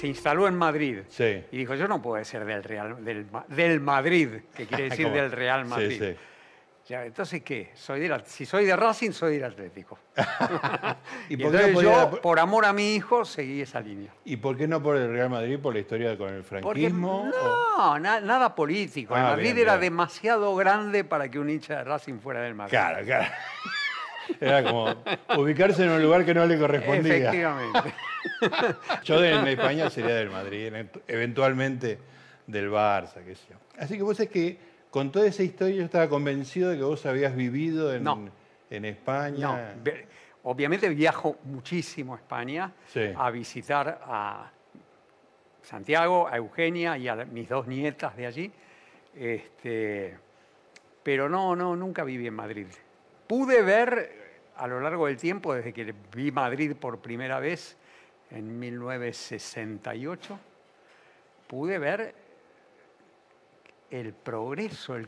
se instaló en Madrid. Sí. Y dijo, yo no puedo ser del Madrid, que quiere decir ¿Cómo? del Real Madrid. Sí, sí. Ya, entonces, ¿qué? Si soy de Racing, soy del Atlético. ¿Y Y por qué no entonces podía- yo, por amor a mi hijo, seguí esa línea. ¿Y por qué no por el Real Madrid? ¿Por la historia con el Porque franquismo? no, nada político. El Ah, Madrid bien, era bien. demasiado grande para que un hincha de Racing fuera del Madrid. Claro, claro. Era como ubicarse en un lugar que no le correspondía. Efectivamente. Yo en España sería del Madrid, eventualmente del Barça, qué sé yo. Así que vos es que con toda esa historia yo estaba convencido de que vos habías vivido en, No. en No, España. obviamente viajo muchísimo a España Sí. a visitar a Santiago, a Eugenia y a mis dos nietas de allí. Pero nunca viví en Madrid. Pude ver a lo largo del tiempo, desde que vi Madrid por primera vez en 1968, pude ver el progreso, el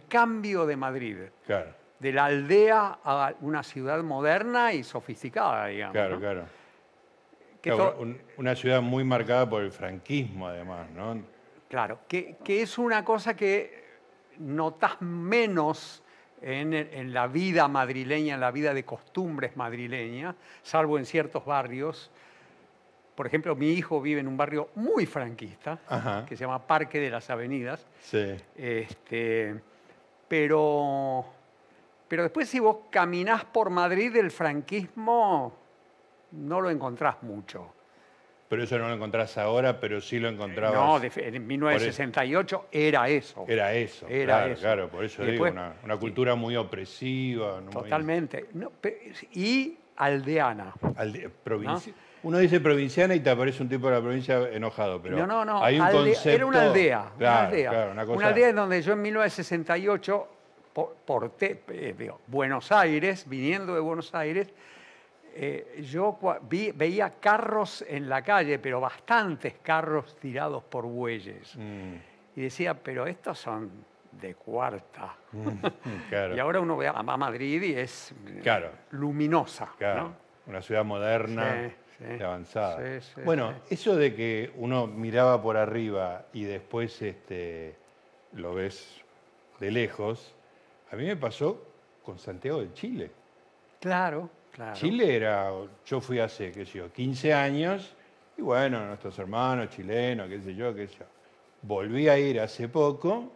cambio de Madrid. Claro, De la aldea a una ciudad moderna y sofisticada, digamos. claro, ¿no? claro. Que Claro, to- una ciudad muy marcada por el franquismo, además, ¿no? Claro, que es una cosa que notás menos en la vida madrileña, en la vida de costumbres madrileña, salvo en ciertos barrios. Por ejemplo, mi hijo vive en un barrio muy franquista, Ajá. que se llama Parque de las Avenidas. Sí. Pero después si vos caminás por Madrid, el franquismo no lo encontrás mucho. Pero eso no lo encontrás ahora, pero sí lo encontrabas. No, en 1968 era eso. Era eso, Era claro, eso. claro. Por eso Y digo, después- una cultura muy opresiva. ¿no? Totalmente. No, y aldeana. Uno dice provinciana y te aparece un tipo de la provincia enojado, pero No. hay un concepto. Era una aldea. Claro, una aldea. claro, una cosa. Una aldea en donde yo en 1968, Buenos Aires, viniendo de Buenos Aires, veía carros en la calle, pero bastantes carros tirados por bueyes. Y decía, pero estos son de cuarta. Claro, Y ahora uno ve a Madrid y es Claro. luminosa. claro. ¿no? Una ciudad moderna, Sí, y avanzada. Sí, Bueno, sí. eso de que uno miraba por arriba y después lo ves de lejos, a mí me pasó con Santiago de Chile. Claro. Chile era, yo fui hace, qué sé yo, 15 años, y bueno, nuestros hermanos chilenos, qué sé yo. Volví a ir hace poco.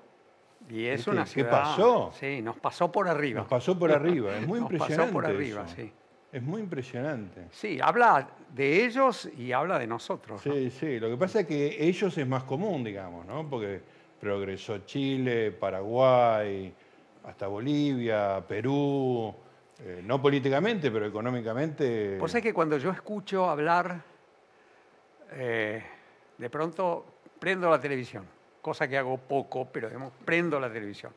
Y es ¿Viste? una ¿Qué ciudad... pasó? Sí, nos pasó por arriba. Nos pasó por arriba, es muy Nos impresionante pasó por arriba, eso. sí. Es muy impresionante. Sí, habla de ellos y habla de nosotros. ¿no? Sí, sí, lo que pasa es que ellos es más común, digamos, ¿no? Porque progresó Chile, Paraguay, hasta Bolivia, Perú, no políticamente, pero económicamente. Vos sabés que cuando yo escucho hablar, de pronto prendo la televisión, cosa que hago poco, pero digamos, prendo la televisión.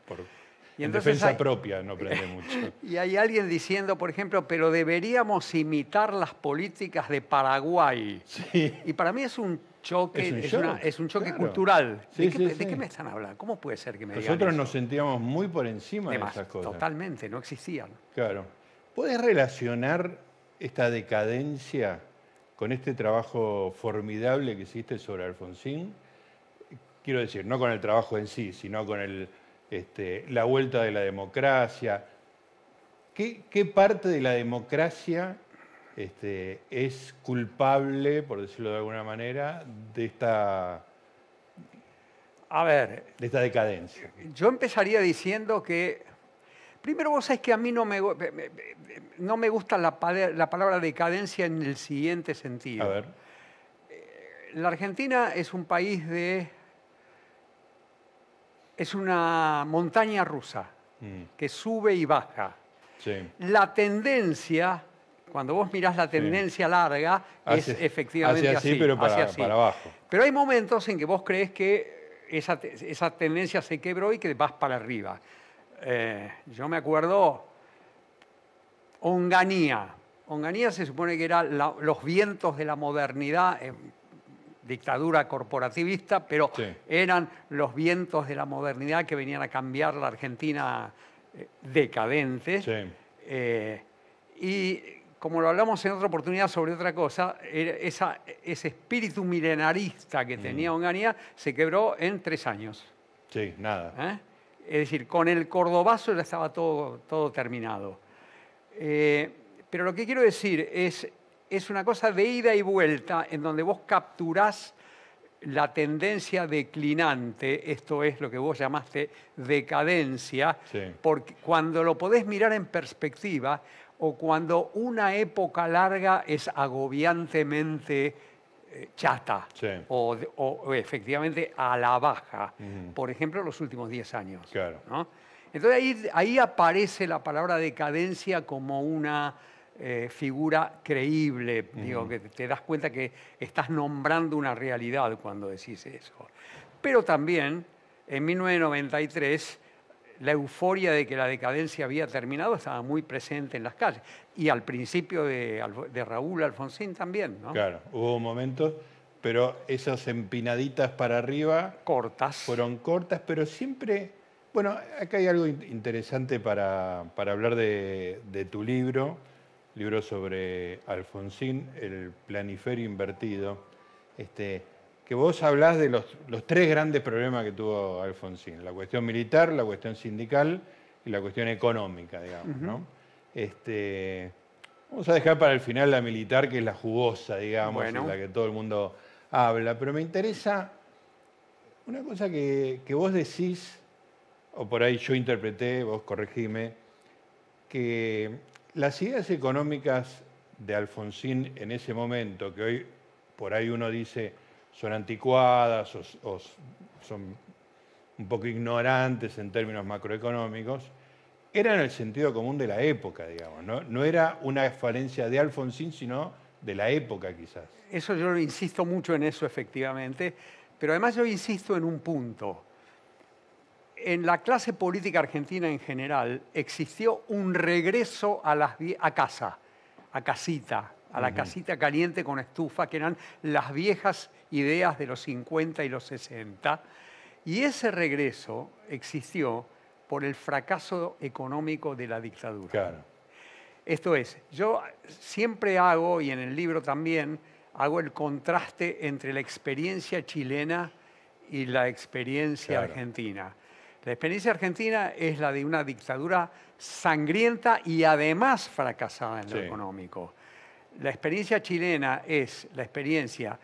Y En entonces defensa hay- propia no prende mucho. Y hay alguien diciendo, por ejemplo, pero deberíamos imitar las políticas de Paraguay. Sí. Y para mí es un choque, es un choque claro. cultural. Sí, ¿De sí. qué me están hablando? ¿Cómo puede ser que me digan Nosotros eso? nos sentíamos muy por encima de Además, esas cosas. totalmente, no existían. Claro. ¿Podés relacionar esta decadencia con este trabajo formidable que hiciste sobre Alfonsín? Quiero decir, no con el trabajo en sí, sino con la vuelta de la democracia. ¿Qué parte de la democracia es culpable, por decirlo de alguna manera, de esta A ver, decadencia? yo empezaría diciendo que, primero vos sabés que a mí no me gusta la palabra decadencia en el siguiente sentido. A ver. La Argentina es un país es una montaña rusa que sube y baja. Sí. La tendencia, cuando vos mirás la tendencia larga, es efectivamente hace así, así. pero hacia así. para abajo. Pero hay momentos en que vos crees que esa tendencia se quebró y que vas para arriba. Yo me acuerdo, Onganía. Onganía se supone que eran los vientos de la modernidad, dictadura corporativista, pero Sí. eran los vientos de la modernidad que venían a cambiar la Argentina decadente. Sí. Y como lo hablamos en otra oportunidad sobre otra cosa, ese espíritu milenarista que tenía Onganía se quebró en 3 años. Sí, nada. Es decir, con el cordobazo ya estaba todo terminado. Pero lo que quiero decir es una cosa de ida y vuelta en donde vos capturás la tendencia declinante, esto es lo que vos llamaste decadencia, Sí. porque cuando lo podés mirar en perspectiva o cuando una época larga es agobiantemente chata Sí. o efectivamente a la baja. Por ejemplo, los últimos 10 años. Claro. ¿no? Entonces ahí aparece la palabra decadencia como una figura creíble. Digo, que te das cuenta que estás nombrando una realidad cuando decís eso. Pero también, en 1993, la euforia de que la decadencia había terminado estaba muy presente en las calles. Y al principio de Raúl Alfonsín también, ¿no? Claro, hubo momentos, pero esas empinaditas para arriba Cortas. fueron cortas, pero siempre... Bueno, acá hay algo interesante para hablar de tu libro sobre Alfonsín, el planiferio invertido, que vos hablás de los 3 grandes problemas que tuvo Alfonsín: la cuestión militar, la cuestión sindical y la cuestión económica, digamos, ¿no? Vamos a dejar para el final la militar, que es la jugosa, digamos, Bueno. y la que todo el mundo habla, pero me interesa una cosa que vos decís, o por ahí yo interpreté, vos corregime, que las ideas económicas de Alfonsín en ese momento, que hoy por ahí uno dice son anticuadas o son un poco ignorantes en términos macroeconómicos, eran el sentido común de la época, digamos, ¿no? No era una falencia de Alfonsín, sino de la época quizás. Eso yo insisto mucho en eso, efectivamente, pero además yo insisto en un punto. En la clase política argentina en general existió un regreso a casa, a casita, a la casita caliente con estufa, que eran las viejas ideas de los 50 y los 60. Y ese regreso existió por el fracaso económico de la dictadura. Claro. Esto es, yo siempre hago, y en el libro también, hago el contraste entre la experiencia chilena y la experiencia argentina. La experiencia argentina es la de una dictadura sangrienta y además fracasada en lo económico. La experiencia chilena es una experiencia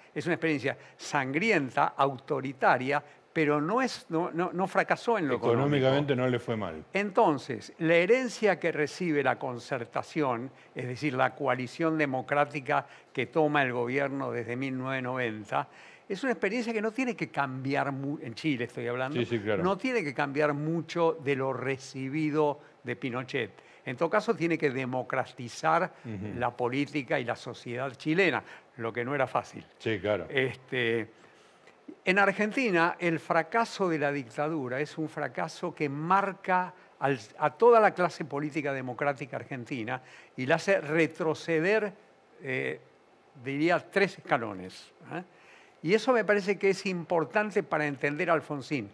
sangrienta, autoritaria, pero no fracasó en lo económico. Económicamente no le fue mal. Entonces, la herencia que recibe la Concertación, es decir, la coalición democrática que toma el gobierno desde 1990, es una experiencia que no tiene que cambiar, en Chile estoy hablando, claro. no tiene que cambiar mucho de lo recibido de Pinochet. En todo caso, tiene que democratizar la política y la sociedad chilena, lo que no era fácil. Sí, claro. En Argentina, el fracaso de la dictadura es un fracaso que marca a toda la clase política democrática argentina y la hace retroceder, diría, 3 escalones. Y eso me parece que es importante para entender a Alfonsín.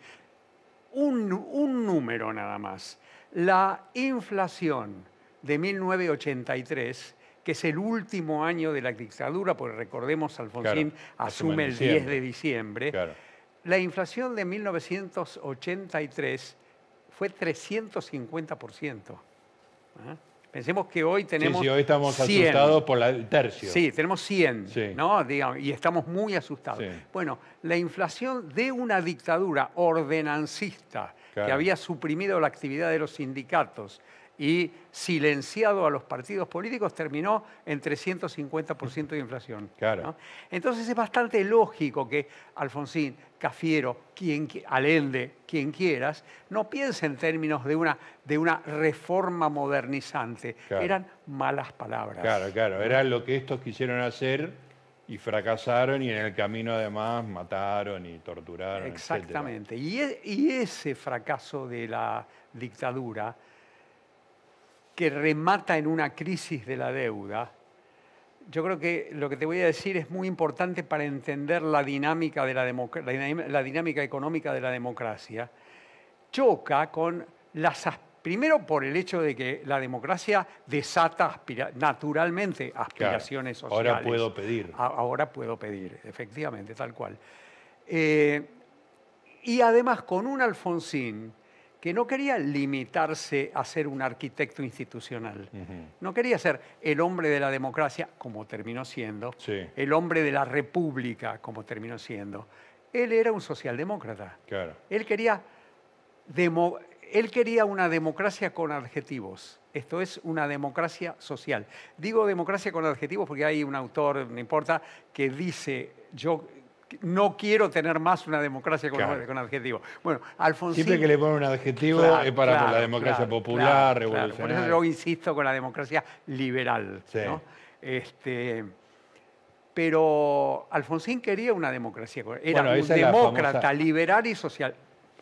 Un número nada más. La inflación de 1983, que es el último año de la dictadura, porque recordemos, Alfonsín asume el 10 de diciembre. Claro. La inflación de 1983 fue 350%. Pensemos que hoy tenemos hoy estamos 100. asustados por el tercio. Sí, tenemos 100, Sí. ¿no? Digamos, y estamos muy asustados. Sí. Bueno, la inflación de una dictadura ordenancista que Claro. había suprimido la actividad de los sindicatos y silenciado a los partidos políticos terminó en 350% de inflación. Claro. ¿no? Entonces es bastante lógico que Alfonsín, Cafiero, Allende, quien quieras, no piense en términos de una reforma modernizante. Claro. Eran malas palabras. Claro. Era lo que estos quisieron hacer y fracasaron, y en el camino además mataron y torturaron. Exactamente. Y ese fracaso de la dictadura, que remata en una crisis de la deuda, yo creo que lo que te voy a decir es muy importante para entender la dinámica la dinámica económica de la democracia. Choca con las Primero por el hecho de que la democracia desata naturalmente aspiraciones Claro, sociales. ahora puedo pedir. Ahora puedo pedir, efectivamente, tal cual. Y además con un Alfonsín que no quería limitarse a ser un arquitecto institucional. No quería ser el hombre de la democracia, como terminó siendo, Sí. el hombre de la república, como terminó siendo. Él era un socialdemócrata. Claro. Él quería una democracia con adjetivos. Esto es una democracia social. Digo democracia con adjetivos porque hay un autor, no importa, que dice, yo no quiero tener más una democracia con adjetivos. Bueno, Alfonsín... Siempre que le ponen un adjetivo es para la democracia popular, revolucionaria. Por eso yo insisto con la democracia liberal. Sí. ¿no? Pero Alfonsín quería una democracia. Era un demócrata, liberal y social.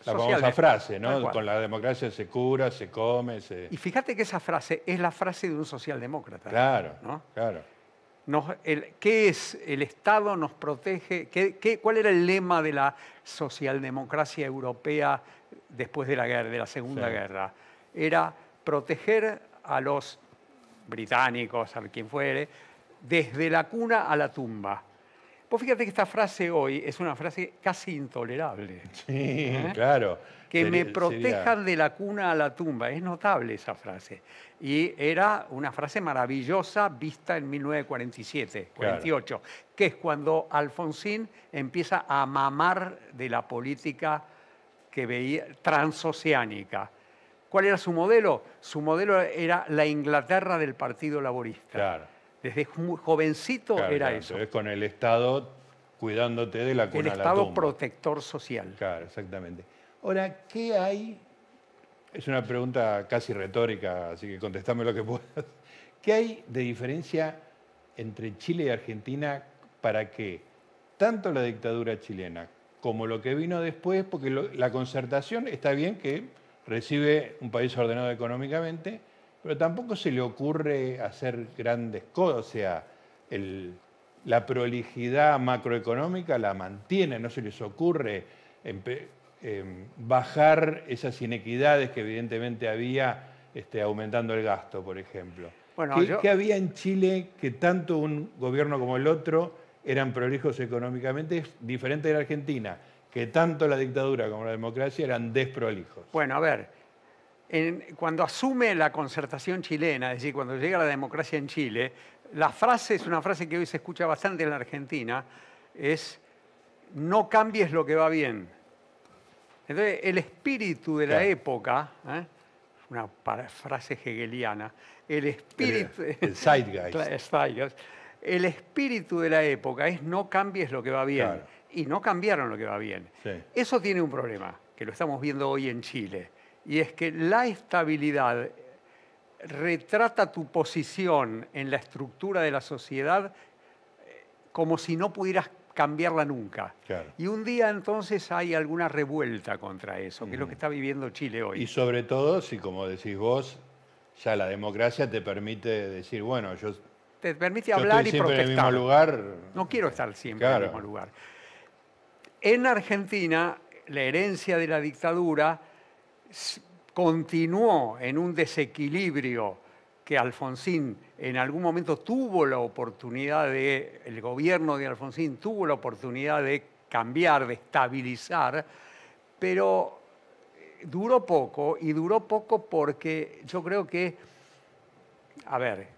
La famosa frase, ¿no? Con la democracia se cura, se come, se... Y fíjate que esa frase es la frase de un socialdemócrata. Claro, ¿no? claro. ¿Qué es? El Estado nos protege. ¿Cuál era el lema de la socialdemocracia europea después de la guerra, de la Segunda Guerra? Era proteger a los británicos, a quien fuere, desde la cuna a la tumba. Vos fíjate que esta frase hoy es una frase casi intolerable. Sí, claro. Que me protejan de la cuna a la tumba. Es notable esa frase. Y era una frase maravillosa vista en 1947, 48, que es cuando Alfonsín empieza a mamar de la política que veía transoceánica. ¿Cuál era su modelo? Su modelo era la Inglaterra del Partido Laborista. Claro. Desde muy jovencito era eso. Entonces con el Estado cuidándote de la cuna a la tumba. El Estado protector social. Claro, exactamente. Ahora, ¿qué hay? Es una pregunta casi retórica, así que contestame lo que puedas. ¿Qué hay de diferencia entre Chile y Argentina para que tanto la dictadura chilena como lo que vino después, porque la concertación está bien que recibe un país ordenado económicamente, pero tampoco se le ocurre hacer grandes cosas, o sea, la prolijidad macroeconómica la mantiene, no se les ocurre bajar esas inequidades que evidentemente había aumentando el gasto, por ejemplo. Bueno, ¿Qué había en Chile que tanto un gobierno como el otro eran prolijos económicamente, diferente de la Argentina, que tanto la dictadura como la democracia eran desprolijos? Bueno, a ver, cuando asume la concertación chilena, es decir, cuando llega la democracia en Chile, la frase es una frase que hoy se escucha bastante en la Argentina, es no cambies lo que va bien. Entonces, el espíritu de la época, una frase hegeliana, el espíritu... El zeitgeist. El espíritu de la época es no cambies lo que va bien. Claro. Y no cambiaron lo que va bien. Sí. Eso tiene un problema, que lo estamos viendo hoy en Chile, y es que la estabilidad retrata tu posición en la estructura de la sociedad como si no pudieras cambiarla nunca. Claro. Y un día entonces hay alguna revuelta contra eso, que es lo que está viviendo Chile hoy. Y sobre todo, si como decís vos, ya la democracia te permite decir, bueno, te permite hablar y protestar. En el mismo lugar. No quiero estar siempre en el mismo lugar. En Argentina, la herencia de la dictadura continuó en un desequilibrio que Alfonsín en algún momento tuvo la oportunidad el gobierno de Alfonsín tuvo la oportunidad de cambiar, de estabilizar, pero duró poco, y duró poco porque yo creo que, a ver,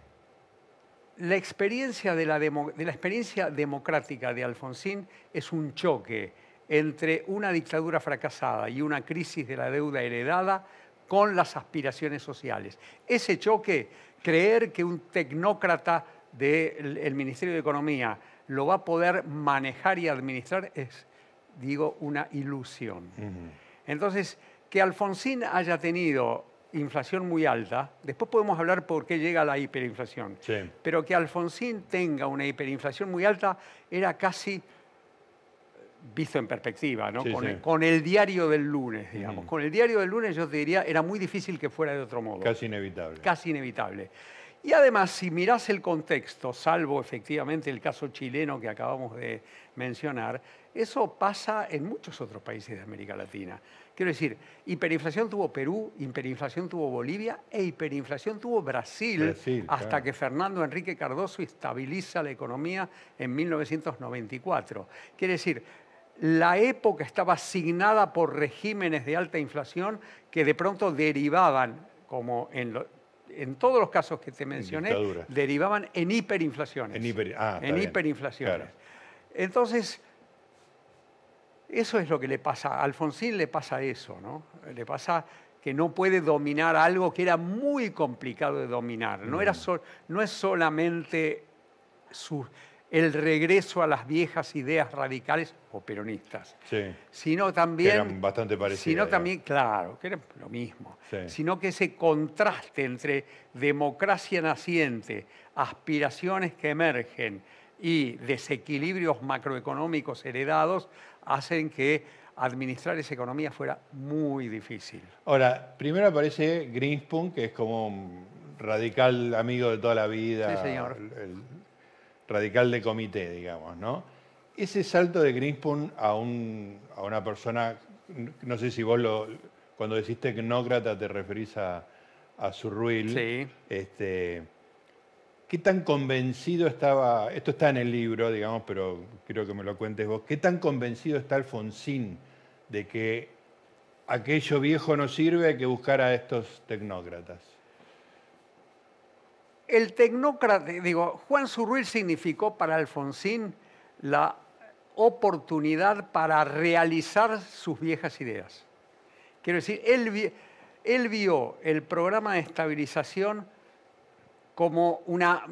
la experiencia de la experiencia democrática de Alfonsín es un choque entre una dictadura fracasada y una crisis de la deuda heredada con las aspiraciones sociales. Ese choque, creer que un tecnócrata del Ministerio de Economía lo va a poder manejar y administrar es, digo, una ilusión. Entonces, que Alfonsín haya tenido inflación muy alta, después podemos hablar por qué llega la hiperinflación, pero que Alfonsín tenga una hiperinflación muy alta era casi visto en perspectiva, ¿no? Con el diario del lunes, digamos. Con el diario del lunes yo te diría, era muy difícil que fuera de otro modo. Casi inevitable. Casi inevitable. Y además, si mirás el contexto, salvo efectivamente el caso chileno que acabamos de mencionar, eso pasa en muchos otros países de América Latina. Quiero decir, hiperinflación tuvo Perú, hiperinflación tuvo Bolivia e hiperinflación tuvo Brasil, hasta claro. que Fernando Enrique Cardoso estabiliza la economía en 1994. Quiere decir, la época estaba asignada por regímenes de alta inflación que de pronto derivaban, como en todos los casos que te mencioné, derivaban en hiperinflaciones. En hiperinflaciones. Claro. Entonces, eso es lo que le pasa. A Alfonsín le pasa eso, ¿no? Le pasa que no puede dominar algo que era muy complicado de dominar. No es solamente el regreso a las viejas ideas radicales o peronistas, sino también... Que eran bastante parecidas. Sino también, claro, que era lo mismo. Sino que ese contraste entre democracia naciente, aspiraciones que emergen y desequilibrios macroeconómicos heredados hacen que administrar esa economía fuera muy difícil. Ahora, primero aparece Greenspan, que es como un radical amigo de toda la vida. Sí, señor. El radical de comité, digamos, ¿no? Ese salto de Greenspan a una persona, no sé si vos cuando decís tecnócrata te referís a Zurruil. Sí. ¿Qué tan convencido estaba, esto está en el libro, digamos, pero quiero que me lo cuentes vos, qué tan convencido está Alfonsín de que aquello viejo no sirve, hay que buscar a estos tecnócratas? El tecnócrata, Juan Zurruil significó para Alfonsín la oportunidad para realizar sus viejas ideas. Quiero decir, él vio el programa de estabilización como una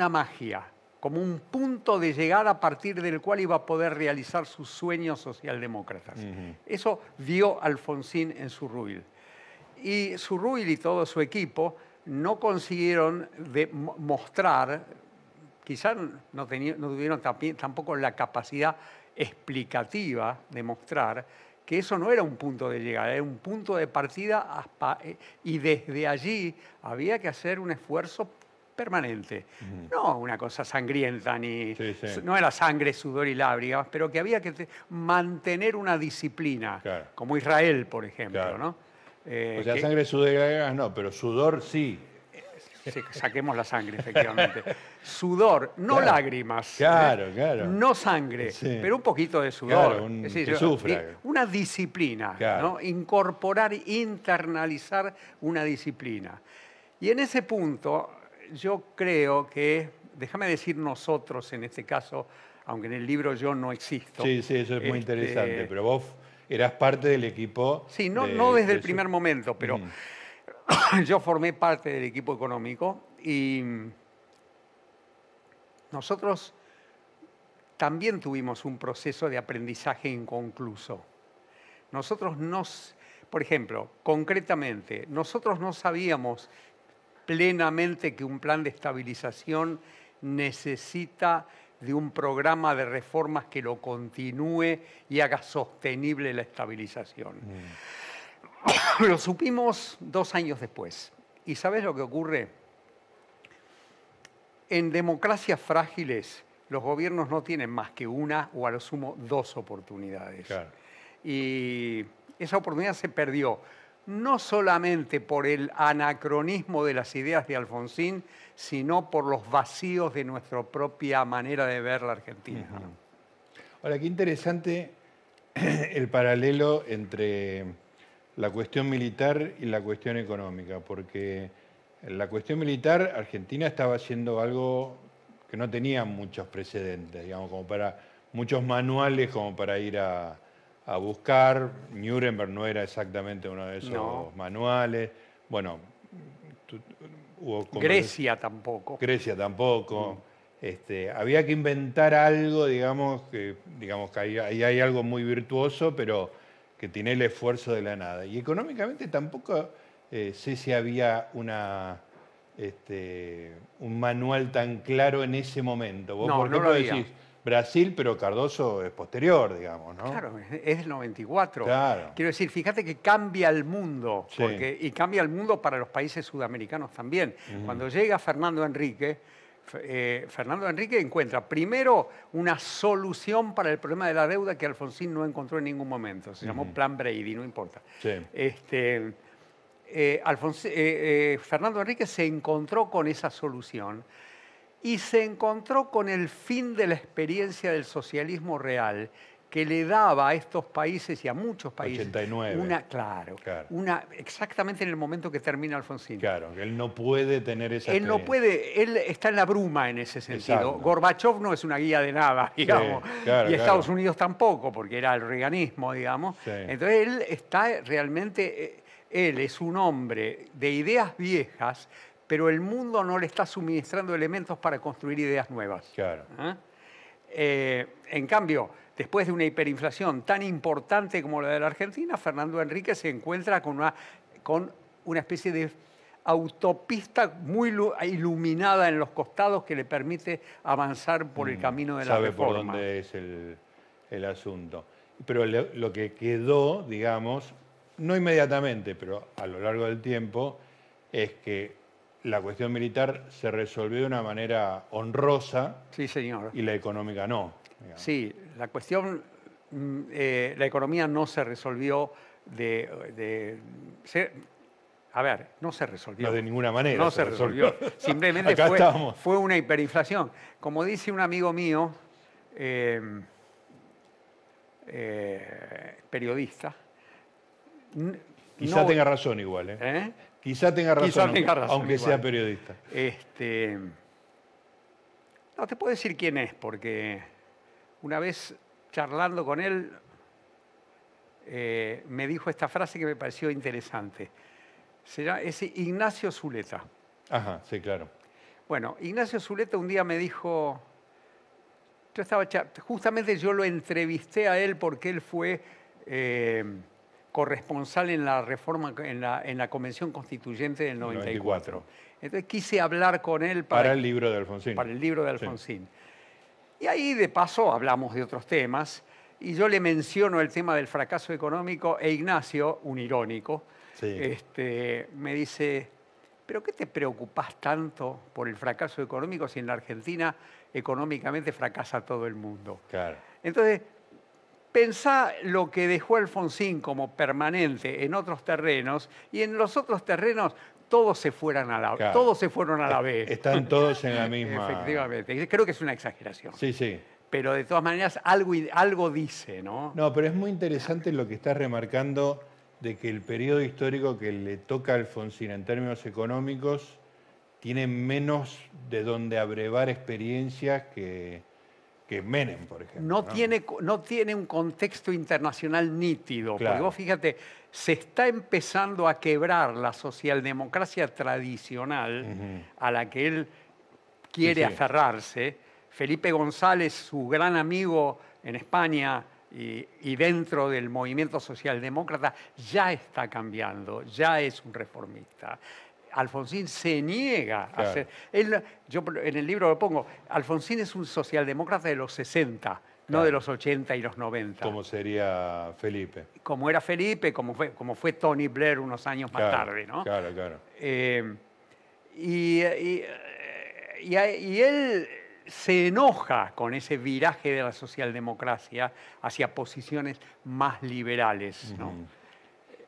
magia, como un punto de llegada a partir del cual iba a poder realizar sus sueños socialdemócratas. Eso vio Alfonsín en Zurruil. Y Zurruil y todo su equipo no consiguieron mostrar, quizás no tuvieron tampoco la capacidad explicativa de mostrar que eso no era un punto de llegada, era un punto de partida y desde allí había que hacer un esfuerzo permanente. No una cosa sangrienta, no era sangre, sudor y lágrimas, pero que había que mantener una disciplina, como Israel, por ejemplo, ¿no? O sea, sangre, sudor y lágrimas no, pero sudor sí. Saquemos la sangre, efectivamente. Sudor, no lágrimas. Claro. No sangre, pero un poquito de sudor. Que sufra. Una disciplina, ¿no? Incorporar, internalizar una disciplina. Y en ese punto, yo creo que, déjame decir nosotros en este caso, aunque en el libro yo no existo. Sí, eso es muy interesante, pero vos eras parte del equipo. Sí, no desde el primer momento, pero... Yo formé parte del equipo económico y nosotros también tuvimos un proceso de aprendizaje inconcluso. Por ejemplo, concretamente, nosotros no sabíamos plenamente que un plan de estabilización necesita de un programa de reformas que lo continúe y haga sostenible la estabilización. Lo supimos 2 años después. ¿Y sabes lo que ocurre? En democracias frágiles, los gobiernos no tienen más que una o a lo sumo 2 oportunidades. Y esa oportunidad se perdió, no solamente por el anacronismo de las ideas de Alfonsín, sino por los vacíos de nuestra propia manera de ver la Argentina. Ahora, qué interesante el paralelo entre la cuestión militar y la cuestión económica, porque en la cuestión militar Argentina estaba haciendo algo que no tenía muchos precedentes, digamos, como para muchos manuales como para ir a buscar. Nuremberg no era exactamente uno de esos manuales. Bueno, Grecia tampoco. Grecia tampoco. Había que inventar algo, digamos que ahí hay algo muy virtuoso, pero que tiene el esfuerzo de la nada. Y económicamente tampoco sé si había un manual tan claro en ese momento. ¿Vos no, por qué no lo había. decís? Brasil, pero Cardoso es posterior, digamos, ¿no? Claro, es del 94. Claro. Quiero decir, fíjate que cambia el mundo, Sí. y cambia el mundo para los países sudamericanos también. Cuando llega Fernando Henrique encuentra primero una solución para el problema de la deuda que Alfonsín no encontró en ningún momento. Se llamó Plan Brady, no importa. Sí. Fernando Henrique se encontró con esa solución y se encontró con el fin de la experiencia del socialismo real que le daba a estos países y a muchos países 89. claro. Exactamente en el momento que termina Alfonsín. Claro, que él no puede tener esa Él no experiencia. puede, él está en la bruma en ese sentido. Exacto. Gorbachev no es una guía de nada, digamos. claro, y Estados claro. Unidos tampoco, porque era el reaganismo, digamos. Sí. Entonces él está realmente, él es un hombre de ideas viejas, pero el mundo no le está suministrando elementos para construir ideas nuevas. Claro. ¿Ah? En cambio, después de una hiperinflación tan importante como la de la Argentina, Fernando Henrique se encuentra con una especie de autopista muy iluminada en los costados que le permite avanzar por el camino de la Sabe reforma. por dónde es el asunto. Pero lo que quedó, digamos, no inmediatamente, pero a lo largo del tiempo, es que la cuestión militar se resolvió de una manera honrosa Sí, señor. y la económica no. Digamos. Sí, la cuestión, la economía no se resolvió no se resolvió. No de ninguna manera. No se resolvió. Simplemente Acá estamos. fue una hiperinflación. Como dice un amigo mío, periodista. Quizá tenga razón igual, ¿eh? ¿Eh? Quizá tenga razón, aunque igual. sea periodista. No te puedo decir quién es, porque una vez charlando con él me dijo esta frase que me pareció interesante. Es Ignacio Zuleta. Ajá, sí, claro. Bueno, Ignacio Zuleta un día me dijo, justamente yo lo entrevisté a él porque él fue corresponsal en la reforma, en la Convención Constituyente del 94. Entonces quise hablar con él para el libro de Alfonsín. Para el libro de Alfonsín. Sí. Y ahí de paso hablamos de otros temas y yo le menciono el tema del fracaso económico e Ignacio, un irónico, sí. Me dice, ¿pero qué te preocupás tanto por el fracaso económico si en la Argentina económicamente fracasa todo el mundo? Claro. Entonces, pensá lo que dejó Alfonsín como permanente en otros terrenos y en los otros terrenos todos se fueron a la B. Están todos en la misma... Efectivamente. Creo que es una exageración. Sí, sí. Pero de todas maneras algo dice, ¿no? No, pero es muy interesante lo que estás remarcando de que el periodo histórico que le toca a Alfonsín en términos económicos tiene menos de donde abrevar experiencias que Menem, por ejemplo. No tiene un contexto internacional nítido. Claro. Porque vos fíjate, se está empezando a quebrar la socialdemocracia tradicional a la que él quiere aferrarse. Felipe González, su gran amigo en España y dentro del movimiento socialdemócrata, ya está cambiando, ya es un reformista. Alfonsín se niega a ser... Yo en el libro lo pongo, Alfonsín es un socialdemócrata de los 60, no de los 80 y los 90. Como sería Felipe. Como era Felipe, como fue Tony Blair unos años más tarde, ¿no? Claro, claro. Y él se enoja con ese viraje de la socialdemocracia hacia posiciones más liberales, ¿no?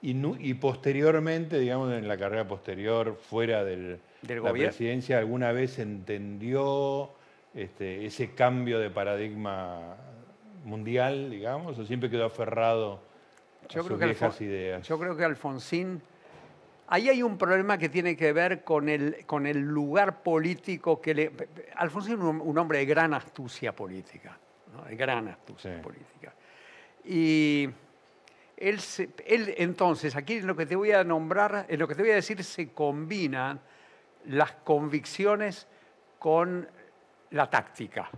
Y posteriormente, digamos, en la carrera posterior, fuera de la presidencia, ¿alguna vez entendió ese cambio de paradigma mundial, digamos, o siempre quedó aferrado a sus viejas ideas? Yo creo que Alfonsín... Ahí hay un problema que tiene que ver con el lugar político que le... Alfonsín es un hombre de gran astucia política, ¿no? De gran astucia política. Y... Él entonces, aquí en lo que te voy a nombrar, en lo que te voy a decir, se combinan las convicciones con la táctica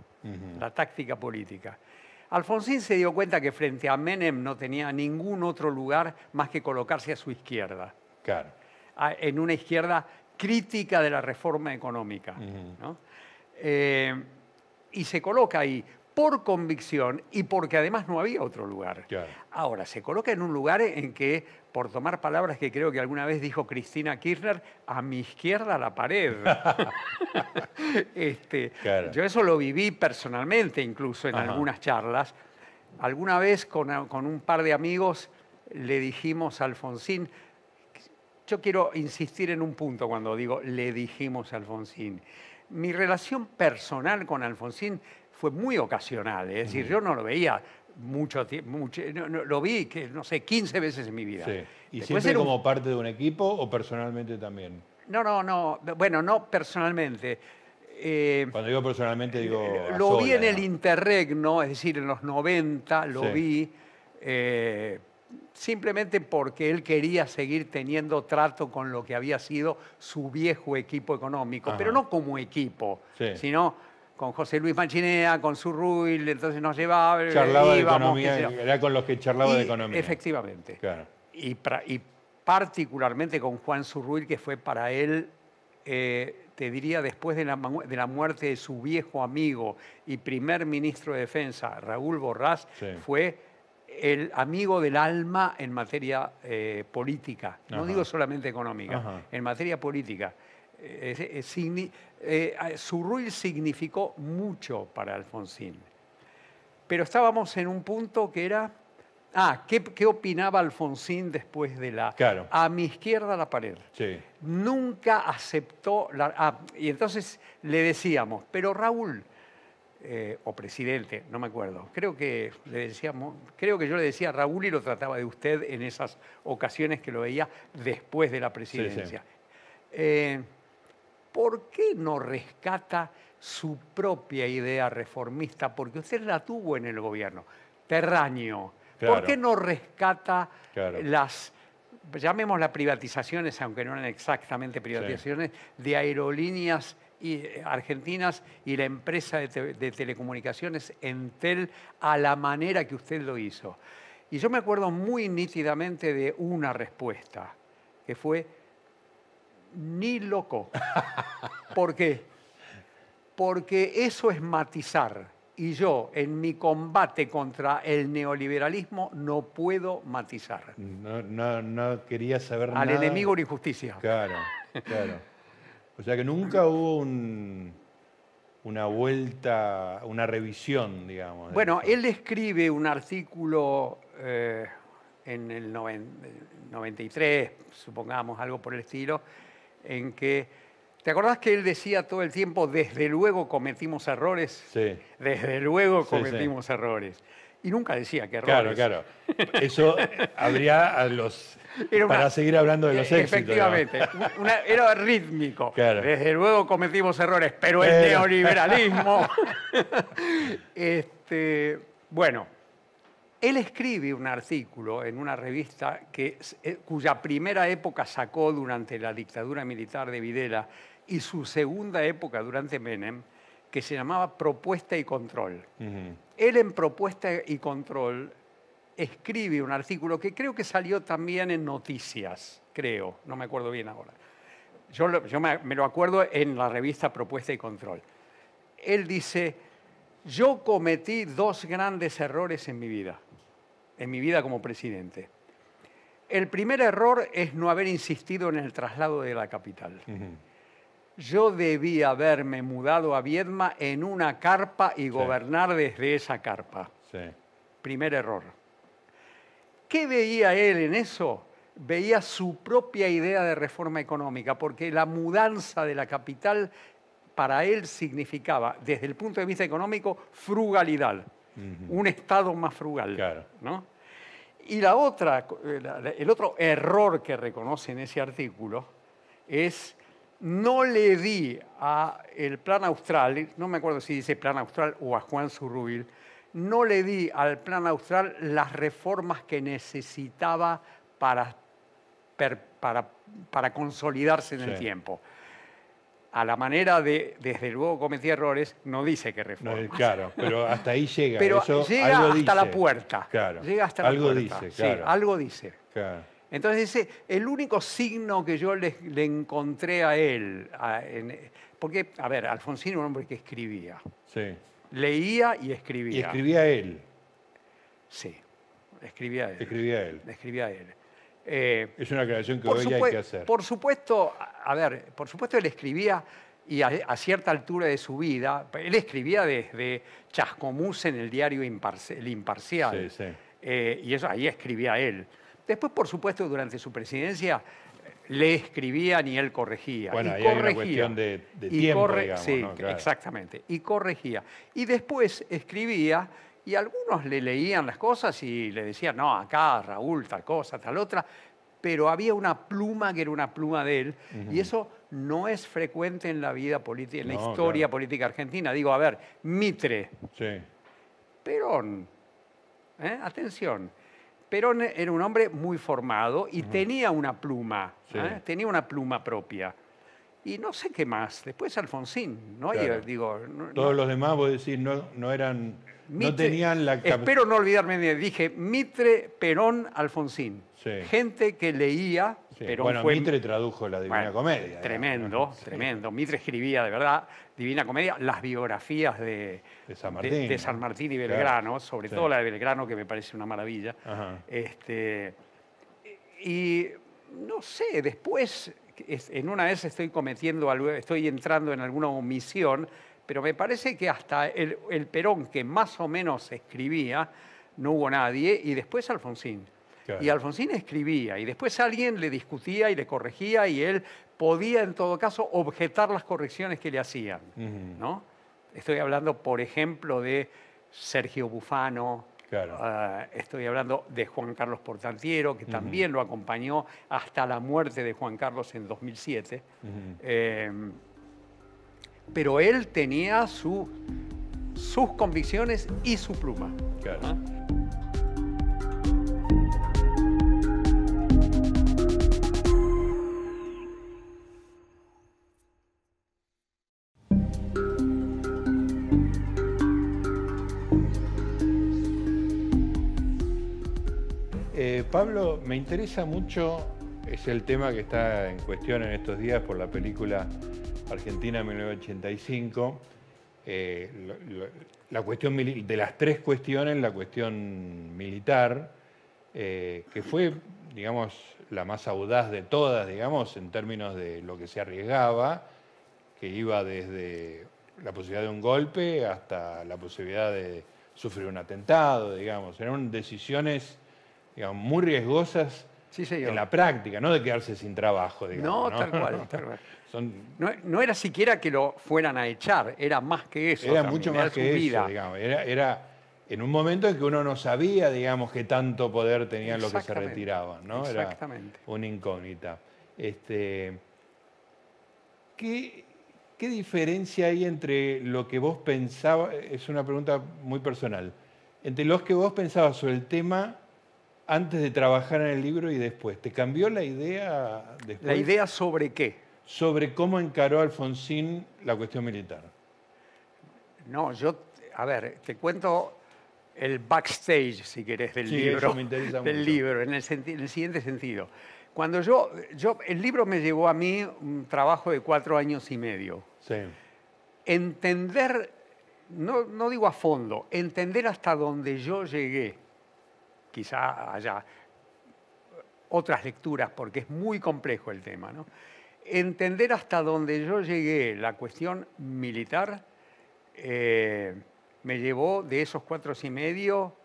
política. Alfonsín se dio cuenta que frente a Menem no tenía ningún otro lugar más que colocarse a su izquierda. Claro. En una izquierda crítica de la reforma económica, ¿no? Y se coloca ahí. por convicción y porque además no había otro lugar. Claro. Ahora, se coloca en un lugar en que, por tomar palabras que creo que alguna vez dijo Cristina Kirchner, a mi izquierda la pared. Claro. Yo eso lo viví personalmente, incluso en algunas charlas. Alguna vez con un par de amigos le dijimos a Alfonsín, yo quiero insistir en un punto cuando digo le dijimos a Alfonsín. Mi relación personal con Alfonsín fue muy ocasional, es decir, yo no lo veía mucho tiempo, lo vi, que no sé, 15 veces en mi vida. Sí. ¿Y Después siempre era como parte de un equipo o personalmente también? No, bueno, no personalmente. Cuando digo personalmente digo a Lo vi sola, en el ¿no? interregno, es decir, en los 90 lo Sí. vi, simplemente porque él quería seguir teniendo trato con lo que había sido su viejo equipo económico, Ajá. pero no como equipo, Sí. sino con José Luis Machinea, con Zurruil, entonces nos llevaba, Charlaba de íbamos, qué sé economía, yo. era con los que charlaba de Y, economía. efectivamente. Claro. Y particularmente con Juan Zurruil, que fue para él, te diría, después de la muerte de su viejo amigo y primer ministro de Defensa, Raúl Borrás, Sí. fue el amigo del alma en materia política. No Ajá. digo solamente económica, Ajá. en materia política. Zurruil significó mucho para Alfonsín. Pero estábamos en un punto que era... ¿qué opinaba Alfonsín después de la... Claro. A mi izquierda la pared. Sí. Nunca aceptó... y entonces le decíamos, pero Raúl, o presidente, no me acuerdo, creo que yo le decía a Raúl y lo trataba de usted en esas ocasiones que lo veía después de la presidencia. ¿Por qué no rescata su propia idea reformista? Porque usted la tuvo en el gobierno, terráneo. Claro. ¿Por qué no rescata Claro. las, llamémoslas privatizaciones, aunque no eran exactamente privatizaciones, de aerolíneas argentinas y la empresa de telecomunicaciones Entel a la manera que usted lo hizo? Y yo me acuerdo muy nítidamente de una respuesta, que fue, ni loco. ¿Por qué? Porque eso es matizar. Y yo, en mi combate contra el neoliberalismo, no puedo matizar. No quería saber nada. Al enemigo la injusticia. Claro, claro. O sea que nunca hubo una vuelta, una revisión, digamos. de Bueno, eso. él escribe un artículo en el 93, supongamos, algo por el estilo, en que... ¿Te acordás que él decía todo el tiempo, desde luego cometimos errores? Sí. Desde luego Sí, cometimos errores. Y nunca decía que errores. Claro, claro. Eso habría Era para seguir hablando de los éxitos. Efectivamente. Era rítmico. Claro. Desde luego cometimos errores, pero el Pero- neoliberalismo... Bueno, él escribe un artículo en una revista cuya primera época sacó durante la dictadura militar de Videla y su segunda época durante Menem, que se llamaba Propuesta y Control. Ujú. Él en Propuesta y Control escribe un artículo que creo que salió también en Noticias, creo, no me acuerdo bien ahora. Yo me lo acuerdo en la revista Propuesta y Control. Él dice, yo cometí dos grandes errores en mi vida como presidente. El primer error es no haber insistido en el traslado de la capital. Ujú. Yo debía haberme mudado a Viedma en una carpa y gobernar desde esa carpa. Sí. Primer error. ¿Qué veía él en eso? Veía su propia idea de reforma económica, porque la mudanza de la capital para él significaba, desde el punto de vista económico, frugalidad. Un Estado más frugal. Claro. ¿No? Y el otro error que reconoce en ese artículo es no le di al Plan Austral, no me acuerdo si dice Plan Austral o a Juan Zurruil, no le di al Plan Austral las reformas que necesitaba para consolidarse en el tiempo. A la manera de, desde luego cometí errores, no dice que reformas. Claro, pero hasta ahí llega. Pero Eso llega algo hasta dice. la puerta. Claro. Llega hasta la Algo puerta. dice, claro. Sí, algo dice. Claro. Entonces, el único signo que yo le encontré a él, porque, a ver, Alfonsín era un hombre que escribía. Sí. leía y Y escribía. escribía él. Sí, escribía él. Escribía él. Escribía él. Es una aclaración que hoy hay que hacer. Por supuesto, a ver, por supuesto él escribía y a cierta altura de su vida, él escribía desde Chascomús en el diario El Imparcial. Sí, sí. Y eso ahí escribía él. Después, por supuesto, durante su presidencia le escribían y él corregía. Bueno, y ahí corregía. hay una cuestión de Y tiempo, digamos, sí, ¿no? Claro. exactamente. Y corregía. Y después escribía y algunos le leían las cosas y le decían, no, acá Raúl, tal cosa, tal otra. Pero había una pluma que era una pluma de él, y eso no es frecuente en la vida política, en la No, historia claro. política argentina. Digo, a ver, Mitre, Sí. Perón, atención, Perón era un hombre muy formado y tenía una pluma, Sí. tenía una pluma propia. Y no sé qué más, después Alfonsín, ¿no? Claro. Y, digo, no- Todos no- los demás, vos decís, no eran, no Mitre- tenían la capacidad. Espero no olvidarme de, dije Mitre, Perón, Alfonsín. Sí. Gente que leía, Sí. Perón Bueno, fue... Mitre tradujo la Divina Bueno, Comedia. Tremendo, digamos, ¿no? tremendo. Mitre escribía, de verdad, Divina Comedia, las biografías de San Martín, de ¿no? San Martín y Claro. Belgrano, sobre Sí. todo la de Belgrano, que me parece una maravilla. Ajá. Y no sé, después, en una vez estoy cometiendo algo, estoy entrando en alguna omisión, pero me parece que hasta el Perón, que más o menos escribía, no hubo nadie, y después Alfonsín. Claro. Y Alfonsín escribía, y después alguien le discutía y le corregía, y él podía, en todo caso, objetar las correcciones que le hacían, ¿no? Estoy hablando, por ejemplo, de Sergio Bufano, Claro. estoy hablando de Juan Carlos Portantiero, que también lo acompañó hasta la muerte de Juan Carlos en 2007. Pero él tenía sus convicciones y su pluma. Claro. ¿Ah? Pablo, me interesa mucho, es el tema que está en cuestión en estos días por la película Argentina 1985, la cuestión de las tres cuestiones, la cuestión militar, que fue, digamos, la más audaz de todas, digamos, en términos de lo que se arriesgaba, que iba desde la posibilidad de un golpe hasta la posibilidad de sufrir un atentado, digamos. Eran decisiones, digamos, muy riesgosas Sí, señor. en la práctica, no de quedarse sin trabajo, digamos. No, tal cual, tal cual. Son, No era siquiera que lo fueran a echar, era más que eso. era también, mucho era más su que vida. eso, digamos. Era en un momento en que uno no sabía, digamos, qué tanto poder tenían los que se Exactamente, retiraban, ¿no? exactamente. Era una incógnita. ¿Qué diferencia hay entre lo que vos pensabas? Es una pregunta muy personal. Entre lo que vos pensabas sobre el tema antes de trabajar en el libro y después. ¿Te cambió la idea después? ¿La idea sobre qué? Sobre cómo encaró Alfonsín la cuestión militar. No, a ver, te cuento el backstage, si querés, del Sí, libro. eso me interesa del mucho. libro, en el siguiente sentido. Cuando el libro me llevó a mí un trabajo de 4 años y medio. Sí. Entender, no digo a fondo, entender hasta donde yo llegué. Quizá haya otras lecturas, porque es muy complejo el tema, ¿no? Entender hasta donde yo llegué la cuestión militar me llevó, de esos 4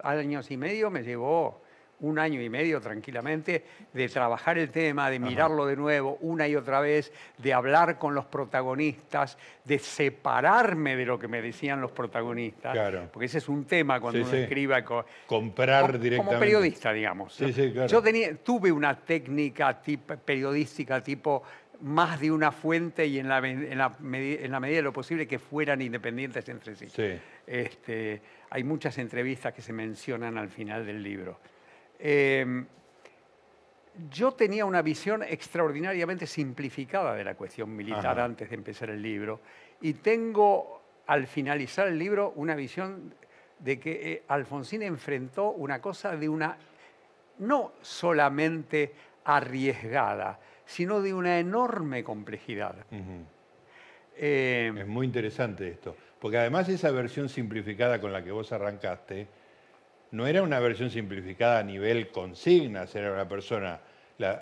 años y medio, me llevó 1 año y medio tranquilamente de trabajar el tema, de mirarlo de nuevo una y otra vez, de hablar con los protagonistas, de separarme de lo que me decían los protagonistas. Claro. Porque ese es un tema cuando Sí, uno sí. escriba. Comprar directamente. Como periodista, digamos. Sí, sí, claro. Yo tuve una técnica periodística tipo más de una fuente y en la medida de lo posible que fueran independientes entre sí. Sí. Hay muchas entrevistas que se mencionan al final del libro. Yo tenía una visión extraordinariamente simplificada de la cuestión militar Ajá. antes de empezar el libro y tengo, al finalizar el libro, una visión de que Alfonsín enfrentó una cosa de una, no solamente arriesgada, sino de una enorme complejidad. Es muy interesante esto. Porque además esa versión simplificada con la que vos arrancaste, no era una versión simplificada a nivel consignas, era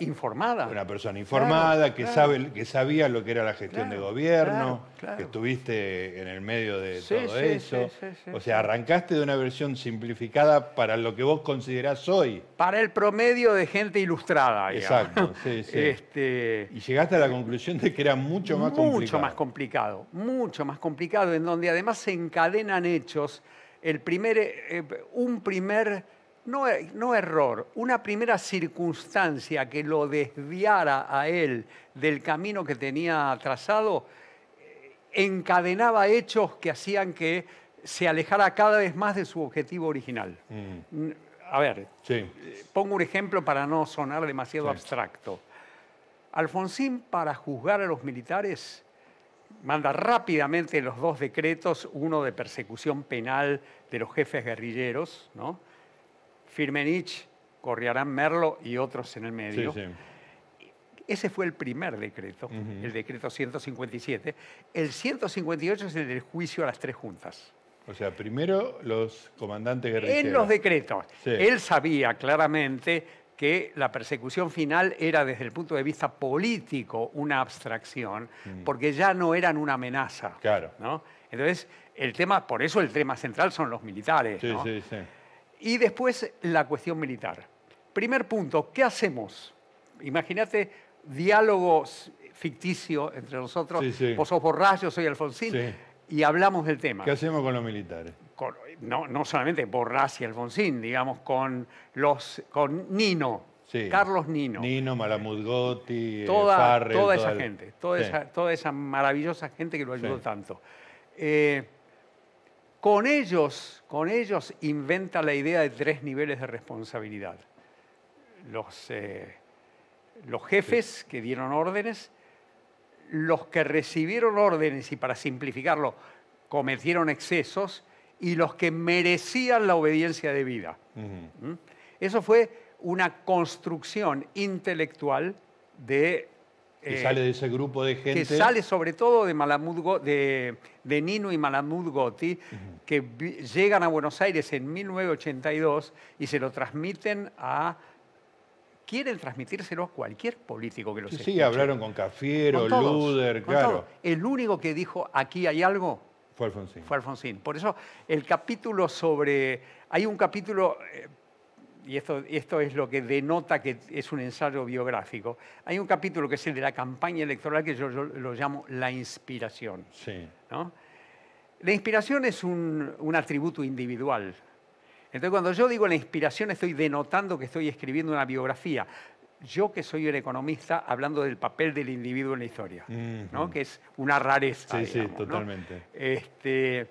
Informada. una persona informada, Claro. que sabía lo que era la gestión de Claro, gobierno, claro. que estuviste en el medio de Sí, todo sí, eso. sí, O sea, arrancaste de una versión simplificada para lo que vos considerás hoy. Para el promedio de gente ilustrada, digamos. Exacto, sí, sí. Y llegaste a la conclusión de que era mucho más complicado. Mucho más complicado, en donde además se encadenan hechos. No error, una primera circunstancia que lo desviara a él del camino que tenía trazado, encadenaba hechos que hacían que se alejara cada vez más de su objetivo original. A ver, Sí. pongo un ejemplo para no sonar demasiado abstracto. Alfonsín, para juzgar a los militares, manda rápidamente los dos decretos, uno de persecución penal de los jefes guerrilleros, ¿no? Firmenich, Corriarán Merlo y otros en el medio. Sí, sí. Ese fue el primer decreto, el decreto 157. El 158 es el del juicio a las 3 juntas. O sea, primero los comandantes guerrilleros. En los decretos. Sí. Él sabía claramente que la persecución final era desde el punto de vista político una abstracción, porque ya no eran una amenaza. Claro. ¿no? Entonces, por eso el tema central son los militares. Sí, ¿no? sí, sí. Y después la cuestión militar. Primer punto, ¿qué hacemos? Imagínate diálogos ficticios entre nosotros. Sí, sí. Vos sos Borrás, yo soy Alfonsín, Sí. y hablamos del tema. ¿Qué hacemos con los militares? No solamente Borrás y Alfonsín, digamos, con Nino, Sí. Carlos Nino. Nino, Malamud Gotti, Toda Farrell. esa gente, toda esa maravillosa gente que lo ayudó Sí. tanto. Con ellos inventa la idea de 3 niveles de responsabilidad. Los jefes que dieron órdenes, los que recibieron órdenes y, para simplificarlo, cometieron excesos, y los que merecían la obediencia debida. Eso fue una construcción intelectual que sale de ese grupo de gente. que sale sobre todo de Nino y Malamud Gotti, que llegan a Buenos Aires en 1982 y se lo transmiten quieren transmitírselo a cualquier político que los escuche. Sí, hablaron con Cafiero, Con todos, Luder, con claro. todos. El único que dijo, aquí hay algo, Fue Alfonsín. fue Alfonsín. Por eso el capítulo hay un capítulo, y esto es lo que denota que es un ensayo biográfico, hay un capítulo que es el de la campaña electoral que yo lo llamo la inspiración. Sí. ¿no? La inspiración es un atributo individual. Entonces, cuando yo digo la inspiración, estoy denotando que estoy escribiendo una biografía. Yo, que soy un economista, hablando del papel del individuo en la historia, ¿no? Que es una rareza. Sí, digamos, sí, totalmente. ¿no?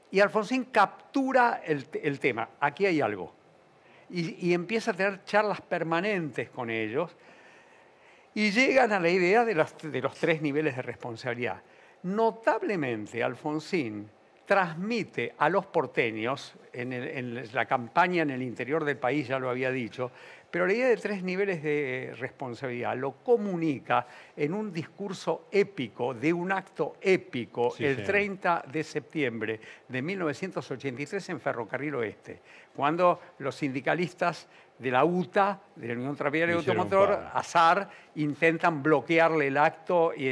Y Alfonsín captura el tema. Aquí hay algo. Y empieza a tener charlas permanentes con ellos y llegan a la idea de los 3 niveles de responsabilidad. Notablemente, Alfonsín transmite a los porteños, en la campaña en el interior del país ya lo había dicho, pero la idea de 3 niveles de responsabilidad lo comunica en un discurso épico, de un acto épico, Sí, el sí. 30 de septiembre de 1983 en Ferrocarril Oeste, cuando los sindicalistas de la UTA, de la Unión Tranviaria y Hicieron Automotor, paro. ASAR, intentan bloquearle el acto y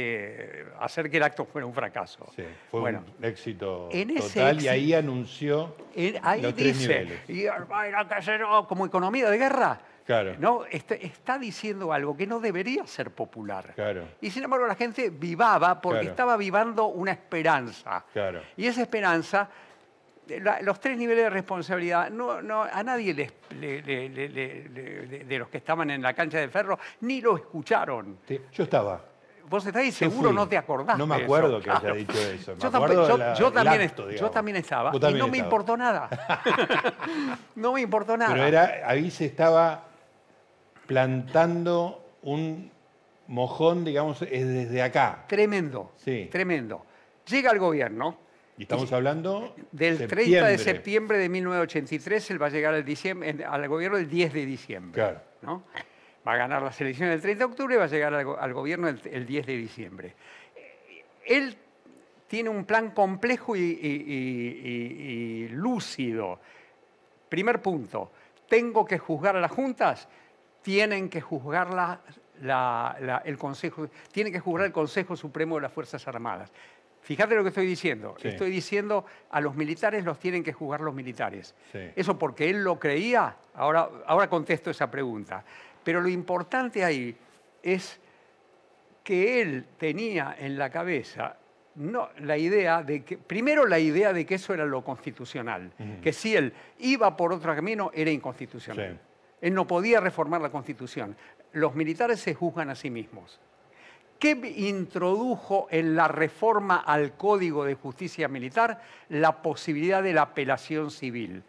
hacer que el acto fuera un fracaso. Sí, fue Bueno, un éxito en ese total y éxito- ahí anunció ahí los 3 dice, niveles. y hay que hacer como economía de guerra. Claro. No, está diciendo algo que no debería ser popular. Claro. Y sin embargo la gente vivaba porque Claro. estaba vivando una esperanza. Claro. Y esa esperanza, los 3 niveles de responsabilidad, a nadie de los que estaban en la cancha de Ferro ni lo escucharon. Sí, yo estaba. Vos estás ahí, Yo seguro fui. no te acordás. No me de eso, acuerdo que haya claro. dicho eso. Me Yo, acuerdo yo- de yo también, el acto, yo digamos. también estaba Vos y también no me estabas. importó nada. No me importó nada. Pero ahí se estaba plantando un mojón, digamos, desde acá. Tremendo, Sí. tremendo. Llega al gobierno. Y estamos hablando Del 30 de septiembre de 1983, él va a llegar al gobierno el 10 de diciembre. Claro. ¿no? Va a ganar las elecciones el 30 de octubre y va a llegar al gobierno el 10 de diciembre. Él tiene un plan complejo y lúcido. Primer punto, tengo que juzgar a las juntas, tienen que juzgar el Consejo, tiene que juzgar el Consejo Supremo de las Fuerzas Armadas. Fíjate lo que estoy diciendo. Sí. Estoy diciendo a los militares los tienen que juzgar los militares. Sí. Eso porque él lo creía, ahora contesto esa pregunta. Pero lo importante ahí es que él tenía en la cabeza la idea de que, primero la idea de que eso era lo constitucional, que si él iba por otro camino era inconstitucional. Sí. Él no podía reformar la Constitución. Los militares se juzgan a sí mismos. ¿Qué introdujo en la reforma al Código de Justicia Militar? La posibilidad de la apelación civil.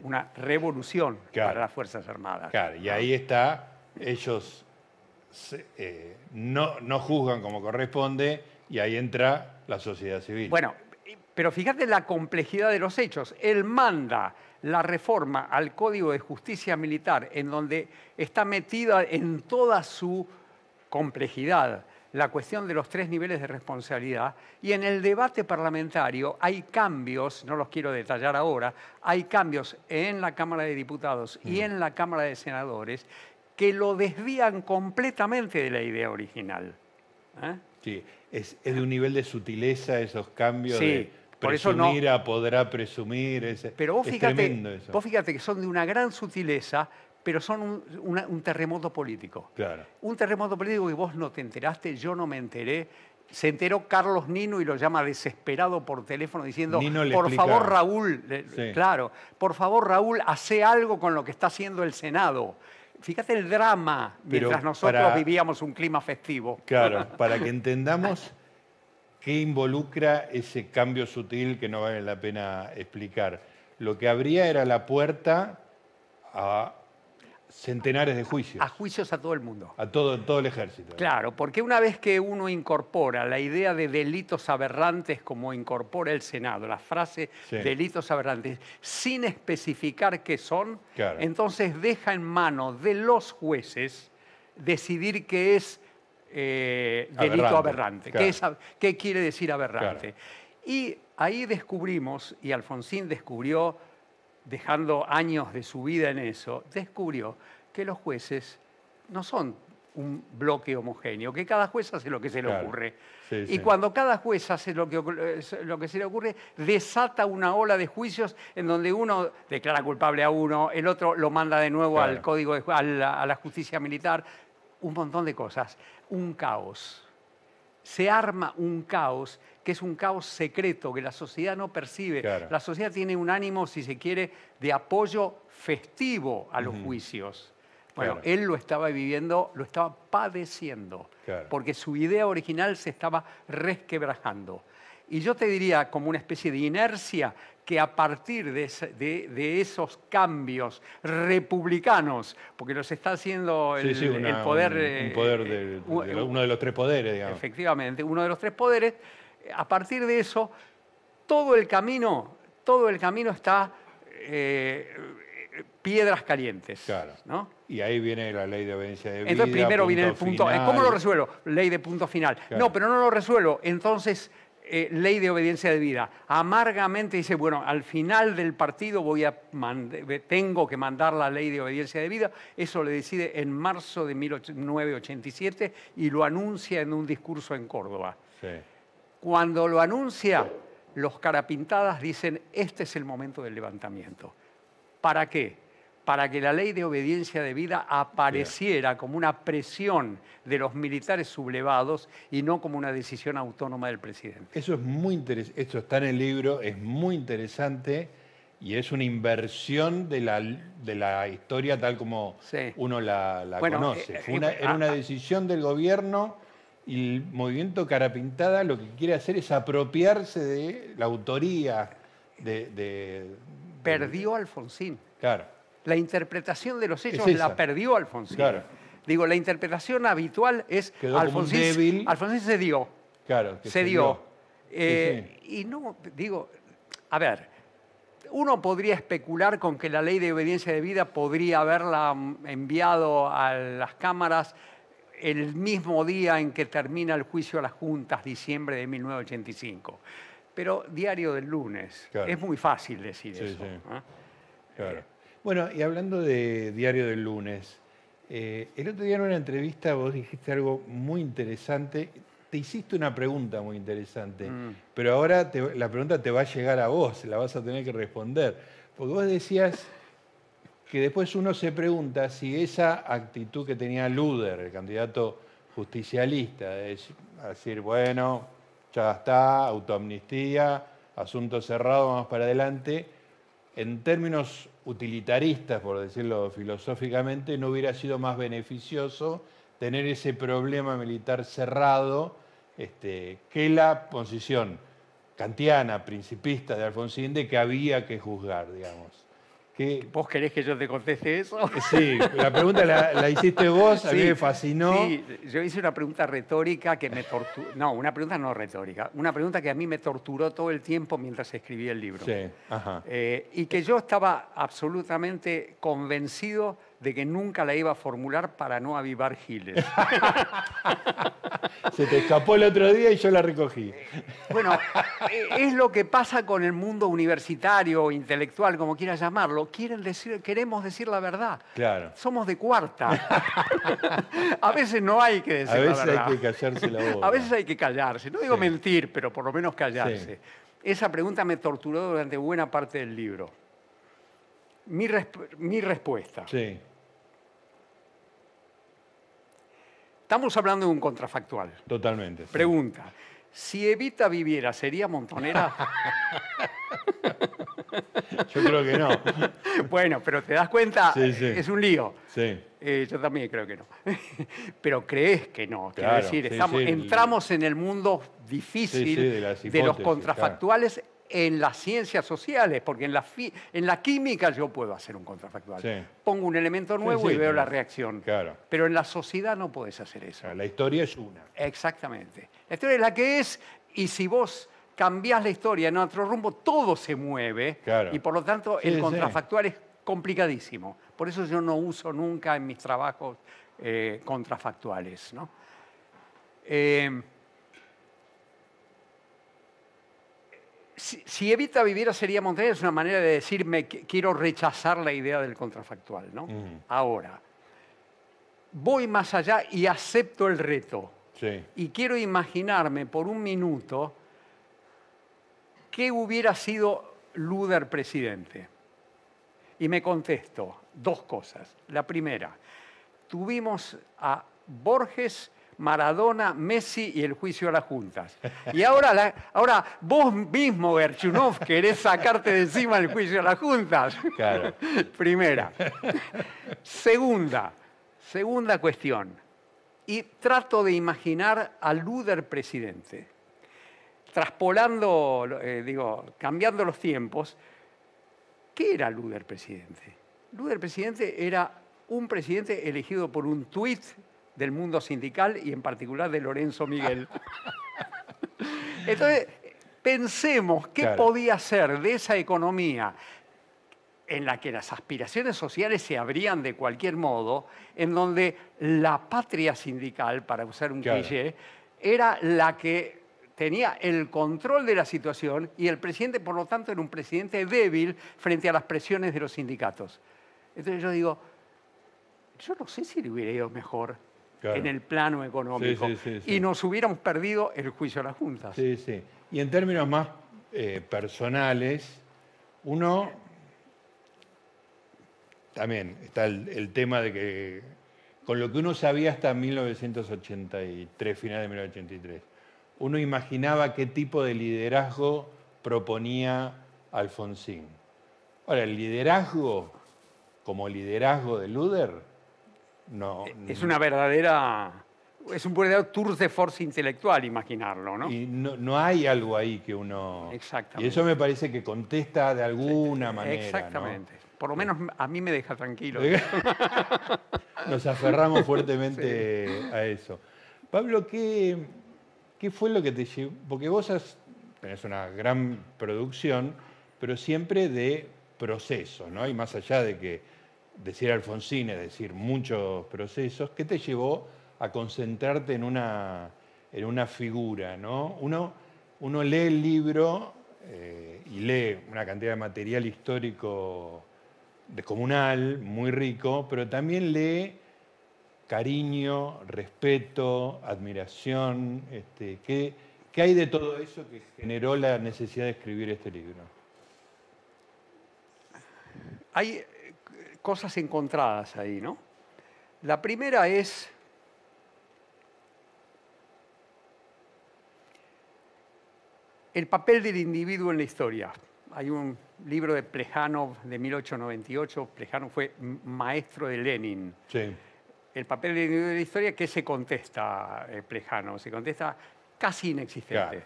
Una revolución para las Fuerzas Armadas. Claro, y ahí está, ellos no juzgan como corresponde y ahí entra la sociedad civil. Bueno, pero fíjate la complejidad de los hechos. Él manda la reforma al Código de Justicia Militar, en donde está metida en toda su complejidad la cuestión de los 3 niveles de responsabilidad, y en el debate parlamentario hay cambios, no los quiero detallar ahora, hay cambios en la Cámara de Diputados y en la Cámara de Senadores que lo desvían completamente de la idea original. Sí, es de un nivel de sutileza esos cambios, Sí, de por eso presumir a podrá presumir, Pero vos es tremendo eso. vos fíjate que son de una gran sutileza, pero son un terremoto político. Claro. Un terremoto político que vos no te enteraste, yo no me enteré. Se enteró Carlos Nino y lo llama desesperado por teléfono diciendo, por favor, Raúl, Sí. claro, por favor, Raúl, hace algo con lo que está haciendo el Senado. Fíjate el drama mientras nosotros vivíamos un clima festivo. Claro, para que entendamos qué involucra ese cambio sutil que no vale la pena explicar. Lo que habría era la puerta a centenares de juicios. A juicios a todo el mundo. A todo el ejército. Claro, porque una vez que uno incorpora la idea de delitos aberrantes como incorpora el Senado, la frase delitos aberrantes, sin especificar qué son, entonces deja en manos de los jueces decidir qué es delito aberrante. Claro. ¿Qué quiere decir aberrante? Claro. Y ahí descubrimos, y Alfonsín descubrió, dejando años de su vida en eso, descubrió que los jueces no son un bloque homogéneo, que cada juez hace lo que se le ocurre. Sí, y cuando cada juez hace lo que se le ocurre, desata una ola de juicios en donde uno declara culpable a uno, el otro lo manda de nuevo al código a la justicia militar, un montón de cosas. Un caos. Se arma un caos que es un caos secreto, que la sociedad no percibe. Claro. La sociedad tiene un ánimo, si se quiere, de apoyo festivo a los juicios. Bueno, él lo estaba viviendo, lo estaba padeciendo, porque su idea original se estaba resquebrajando. Y yo te diría, como una especie de inercia, que a partir de esos cambios republicanos, porque los está haciendo el poder... un poder uno de los 3 poderes, digamos. Efectivamente, uno de los 3 poderes. A partir de eso, todo el camino está piedras calientes. Claro. ¿No? Y ahí viene la ley de obediencia de vida. Entonces primero viene el punto. ¿Cómo lo resuelvo? Ley de punto final. Claro. No, pero no lo resuelvo. Entonces, ley de obediencia de vida. Amargamente dice, bueno, al final del partido tengo que mandar la ley de obediencia de vida. Eso lo decide en marzo de 1987 y lo anuncia en un discurso en Córdoba. Sí. Cuando lo anuncia, los carapintadas dicen, este es el momento del levantamiento. ¿Para qué? Para que la ley de obediencia de vida apareciera como una presión de los militares sublevados y no como una decisión autónoma del presidente. Eso es muy interesante, esto está en el libro, es muy interesante y es una inversión de la historia tal como uno la conoce. Era una decisión del gobierno y el movimiento Carapintada lo que quiere hacer es apropiarse de la autoría Perdió Alfonsín. Claro. La interpretación de los hechos la perdió Alfonsín. Claro. Digo, la interpretación habitual es Alfonsín se dio. Claro. Se dio. Y no, digo, a ver, uno podría especular con que la ley de obediencia de vida podría haberla enviado a las cámaras el mismo día en que termina el juicio a las juntas, diciembre de 1985. Pero diario del lunes. Claro. Es muy fácil decir Sí, eso. sí. ¿Eh? Claro. Bueno, y hablando de Diario del Lunes, el otro día en una entrevista vos dijiste algo muy interesante, te hiciste una pregunta muy interesante, pero ahora la pregunta te va a llegar a vos, la vas a tener que responder, porque vos decías que después uno se pregunta si esa actitud que tenía Luder, el candidato justicialista, de decir, bueno, ya está, autoamnistía, asunto cerrado, vamos para adelante, en términos utilitaristas, por decirlo filosóficamente, no hubiera sido más beneficioso tener ese problema militar cerrado que la posición kantiana, principista de Alfonsín, de que había que juzgar, digamos. ¿Vos querés que yo te conteste eso? Sí, la pregunta la hiciste vos, a mí me fascinó. Sí, yo hice una pregunta retórica que me torturó. No, una pregunta no retórica. Una pregunta que a mí me torturó todo el tiempo mientras escribía el libro. Sí, ajá. Y que yo estaba absolutamente convencido de que nunca la iba a formular para no avivar giles. Se te escapó el otro día y yo la recogí. Bueno, es lo que pasa con el mundo universitario o intelectual, como quieras llamarlo. Queremos decir la verdad. Claro. Somos de cuarta. A veces no hay que decir la verdad. A veces hay que callarse la boca. A veces hay que callarse. No digo Sí. mentir, pero por lo menos callarse. Sí. Esa pregunta me torturó durante buena parte del libro. Mi respuesta. Sí. Estamos hablando de un contrafactual. Totalmente. Sí. Pregunta. Si Evita viviera, ¿sería Montonera? Yo creo que no. Bueno, pero te das cuenta, Sí, sí. es un lío. Sí. Yo también creo que no. Pero crees que no. Quiero Claro, decir, sí, sí. entramos en el mundo difícil Sí, sí, de las de los hipótesis, contrafactuales en las ciencias sociales, porque en la química yo puedo hacer un contrafactual. Sí. Pongo un elemento nuevo sí, y veo la claro. reacción. Claro. Pero en la sociedad no puedes hacer eso. Claro, la historia es una. Exactamente. La historia es la que es, y si vos cambiás la historia en otro rumbo, todo se mueve. Claro. Y por lo tanto, Sí, el sí. contrafactual es complicadísimo. Por eso yo no uso nunca en mis trabajos contrafactuales, ¿no? Si Evita viviera sería Montaner es una manera de decirme que quiero rechazar la idea del contrafactual, ¿no? Ahora, voy más allá y acepto el reto. Sí. Y quiero imaginarme por un minuto qué hubiera sido Luder presidente. Y me contesto dos cosas. La primera, tuvimos a Borges, Maradona, Messi y el juicio a las juntas. Y ahora vos mismo, Gerchunov, querés sacarte de encima el juicio a las juntas. Claro. Primera. Segunda cuestión. Y trato de imaginar a Luder presidente. Traspolando, cambiando los tiempos, ¿qué era Luder presidente? Luder presidente era un presidente elegido por un tuit del mundo sindical y en particular de Lorenzo Miguel. Entonces, pensemos qué Claro. podía ser de esa economía en la que las aspiraciones sociales se abrían de cualquier modo, en donde la patria sindical, para usar un Claro. cliché, era la que tenía el control de la situación y el presidente, por lo tanto, era un presidente débil frente a las presiones de los sindicatos. Entonces yo digo, yo no sé si le hubiera ido mejor Claro. en el plano económico Sí. y nos hubiéramos perdido el juicio a las juntas. Sí, sí. Y en términos más personales, uno también está el tema de que con lo que uno sabía hasta 1983, final de 1983, uno imaginaba qué tipo de liderazgo proponía Alfonsín. Ahora, el liderazgo como liderazgo de Luder, no. Es una verdadera... Es un verdadero tour de force intelectual imaginarlo, ¿no? Y no hay algo ahí que uno... Exactamente. Y eso me parece que contesta de alguna manera. Exactamente. Por lo menos a mí me deja tranquilo. ¿no? Nos aferramos fuertemente a eso. Pablo, ¿qué fue lo que te llevó? Porque vos tenés una gran producción, pero siempre de procesos, ¿no? Y más allá de que decir Alfonsín es decir muchos procesos, ¿qué te llevó a concentrarte en una figura, ¿no? Uno lee el libro y lee una cantidad de material histórico descomunal, muy rico, pero también lee cariño, respeto, admiración. ¿Qué hay de todo eso que generó la necesidad de escribir este libro? Hay cosas encontradas ahí, ¿no? La primera es el papel del individuo en la historia. Hay un libro de Plejánov de 1898. Plejánov fue maestro de Lenin. Sí. El papel del individuo en la historia, ¿qué se contesta Plejánov? Se contesta casi inexistente. Claro.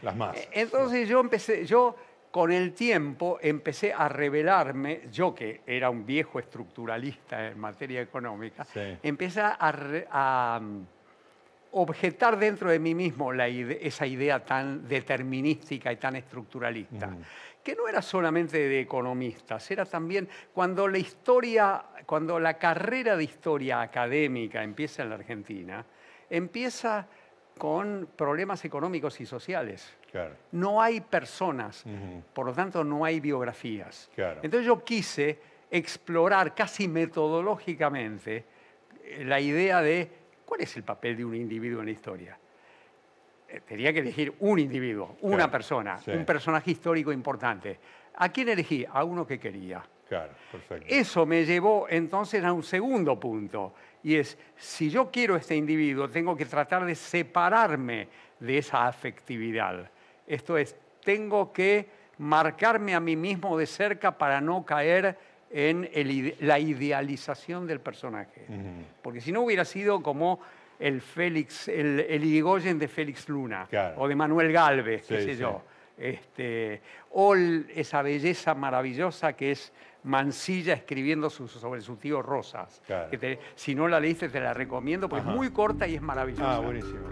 Las masas. Entonces yo con el tiempo empecé a revelarme, yo que era un viejo estructuralista en materia económica, Sí. empecé a objetar dentro de mí mismo esa idea tan determinística y tan estructuralista, que no era solamente de economistas, era también cuando la carrera de historia académica empieza en la Argentina, empieza con problemas económicos y sociales. Claro. No hay personas, por lo tanto no hay biografías. Claro. Entonces yo quise explorar casi metodológicamente la idea de ¿cuál es el papel de un individuo en la historia? Tenía que elegir un individuo, una Claro, persona, sí. un personaje histórico importante. ¿A quién elegí? A uno que quería. Claro, perfecto. Eso me llevó entonces a un segundo punto, y es, si yo quiero este individuo, tengo que tratar de separarme de esa afectividad. Esto es, tengo que marcarme a mí mismo de cerca para no caer en la idealización del personaje. Porque si no hubiera sido como el Irigoyen de Félix Luna, Claro. o de Manuel Gálvez, qué Sí, sé sí. yo. O esa belleza maravillosa que es Mansilla escribiendo sobre su tío Rosas. Claro. Si no la leíste te la recomiendo porque Ajá. es muy corta y es maravillosa. Ah, buenísimo.